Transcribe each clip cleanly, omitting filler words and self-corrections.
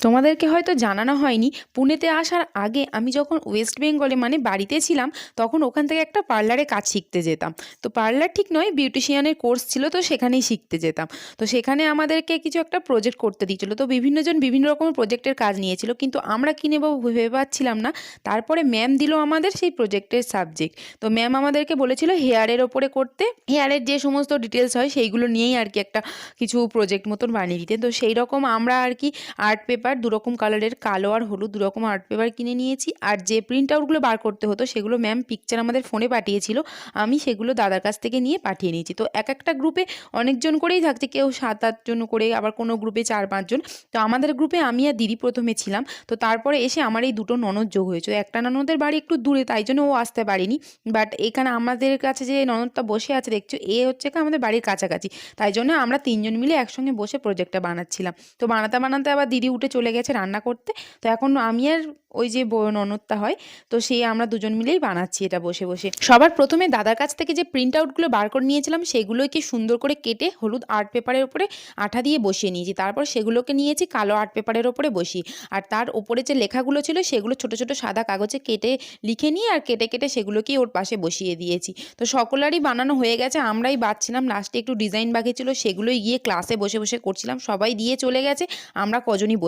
তোমাদেরকে হয়তো জানানো হয়নি, পুনেতে আসার আগে আমি যখন ওয়েস্ট বেঙ্গলে মানে বাড়িতে ছিলাম তখন ওখান থেকে একটা পার্লারে কাজ শিখতে যেতাম। তো পার্লার ঠিক নয়, বিউটিশিয়ানের কোর্স ছিল, তো সেখানেই শিখতে যেতাম। তো সেখানে আমাদেরকে কিছু একটা প্রজেক্ট করতে দিয়েছিলো, তো বিভিন্নজন বিভিন্ন রকমের প্রজেক্টের কাজ নিয়েছিল, কিন্তু আমরা কী নেবো ভেবে পাচ্ছিলাম না। তারপরে ম্যাম দিল আমাদের সেই প্রজেক্টের সাবজেক্ট। তো ম্যাম আমাদেরকে বলেছিল হেয়ারের ওপরে করতে, হেয়ারের যে সমস্ত ডিটেলস হয় সেইগুলো নিয়েই আর কি একটা কিছু প্রজেক্ট মতন বানিয়ে দিতে। তো সেই রকম আমরা আর কি আর্ট পেপার দুরকম কালারের, কালো আর হলুদ দুরকম আর্ট পেপার কিনে নিয়েছি। আর যে প্রিন্ট আউটগুলো বার করতে হতো সেগুলো ম্যাম পিকচার আমাদের ফোনে পাঠিয়েছিল, আমি সেগুলো দাদার কাছ থেকে নিয়ে পাঠিয়ে নিয়েছি। তো এক একটা গ্রুপে অনেকজন করেই থাকছে, কেউ 7-8 জন করে, আবার কোনো গ্রুপে 4-5 জন। তো আমাদের গ্রুপে আমি আর দিদি প্রথমে ছিলাম। তো তারপরে এসে আমার এই দুটো ননদ যোগ হয়েছে। একটা ননদের বাড়ি একটু দূরে, তাই জন্য ও আসতে পারেনি। বাট এখানে আমাদের কাছে যে ননদটা বসে আছে দেখছো, এ হচ্ছে কি আমাদের বাড়ির কাছাকাছি, তাই জন্য আমরা 3 জন মিলে একসঙ্গে বসে প্রজেক্টটা বানাচ্ছিলাম। তো বানাতে বানাতে আবার দিদি উঠে চলে গেছে রান্না করতে। তো এখন আমি আর ওই যে ননদটা হয়, তো সে আমরা দুজন মিলেই বানাচ্ছি এটা বসে বসে। সবার প্রথমে দাদার কাছ থেকে যে প্রিন্ট আউটগুলো বার করে নিয়েছিলাম সেগুলোকে সুন্দর করে কেটে হলুদ আর্ট পেপারের উপরে আঠা দিয়ে বসিয়ে নিয়েছি। তারপর সেগুলোকে নিয়েছি কালো আর্ট পেপারের ওপরে বসিয়ে, আর তার ওপরে যে লেখাগুলো ছিল সেগুলো ছোট ছোট সাদা কাগজে কেটে লিখে নিয়ে আর কেটে কেটে সেগুলোকেই ওর পাশে বসিয়ে দিয়েছি। তো সকলেরই বানানো হয়ে গেছে, আমরাই বাঁচছিলাম, লাস্টে একটু ডিজাইন বাকি ছিল, সেগুলোই গিয়ে ক্লাসে বসে বসে করছিলাম। সবাই দিয়ে চলে গেছে, আমরা কজনই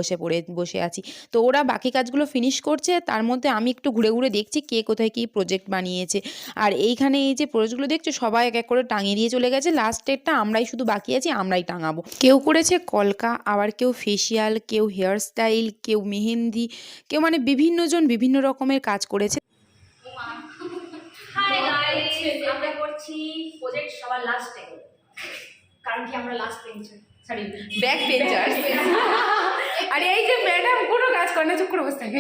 বসে আছি। তো ওরা বাকি কাজগুলো ফিনিশ করছে, তার মধ্যে আমি একটু ঘুরে ঘুরে দেখছি কে কোথায় কী প্রজেক্ট বানিয়েছে। আর এইখানে এই যে প্রজেক্টগুলো দেখছো সবাই এক এক করে টাঙিয়ে দিয়ে চলে গেছে, লাস্টেরটা আমরাই শুধু বাকি আছি, আমরাই টাঙাবো। কেউ করেছে কলকা, আবার কেউ ফেসিয়াল, কেউ হেয়ার স্টাইল, কেউ মেহেন্দি, কেউ মানে বিভিন্নজন বিভিন্ন রকমের কাজ করেছে। হাই গাইস, আমরা করছি প্রজেক্ট সবার লাস্টে, কারণ কি আমরা last bencher, sorry back benchers. আর এই যে ম্যাডাম কোনো কাজ করে না, চুপ করে বসে থাকে।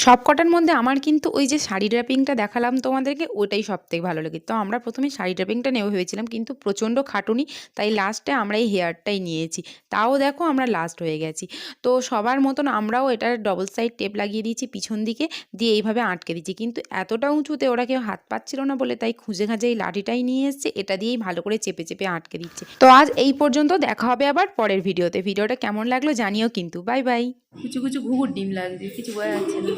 সব কটার মধ্যে আমার কিন্তু ওই যে শাড়ি ড্র্যাপিংটা দেখালাম তোমাদেরকে, ওইটাই সবথেকে ভালো লাগে। তো আমরা প্রথমে শাড়ি ড্র্যাপিংটা নেওয়া ভেবেছিলাম, কিন্তু প্রচণ্ড খাটুনি, তাই লাস্টে আমরা এই হেয়ারটাই নিয়েছি। তাও দেখো আমরা লাস্ট হয়ে গেছি। তো সবার মতন আমরাও এটার ডবল সাইড টেপ লাগিয়ে দিয়েছি পিছন দিকে, দিয়ে এইভাবে আটকে দিচ্ছি। কিন্তু এতটা উঁচুতে ওরা কেউ হাত পাচ্ছিল না বলে তাই খুঁজে খাঁজে এই লাঠিটাই নিয়ে এসছে, এটা দিয়েই ভালো করে চেপে চেপে আটকে দিচ্ছে। তো আজ এই পর্যন্ত, দেখা হবে আবার পরের ভিডিওতে। ভিডিওটা কেমন লাগলো জানিও কিন্তু। Bye bye. কিছু কিছু ঘুঘুর ডিম লাগছে, কিছু বোঝা যাচ্ছে না।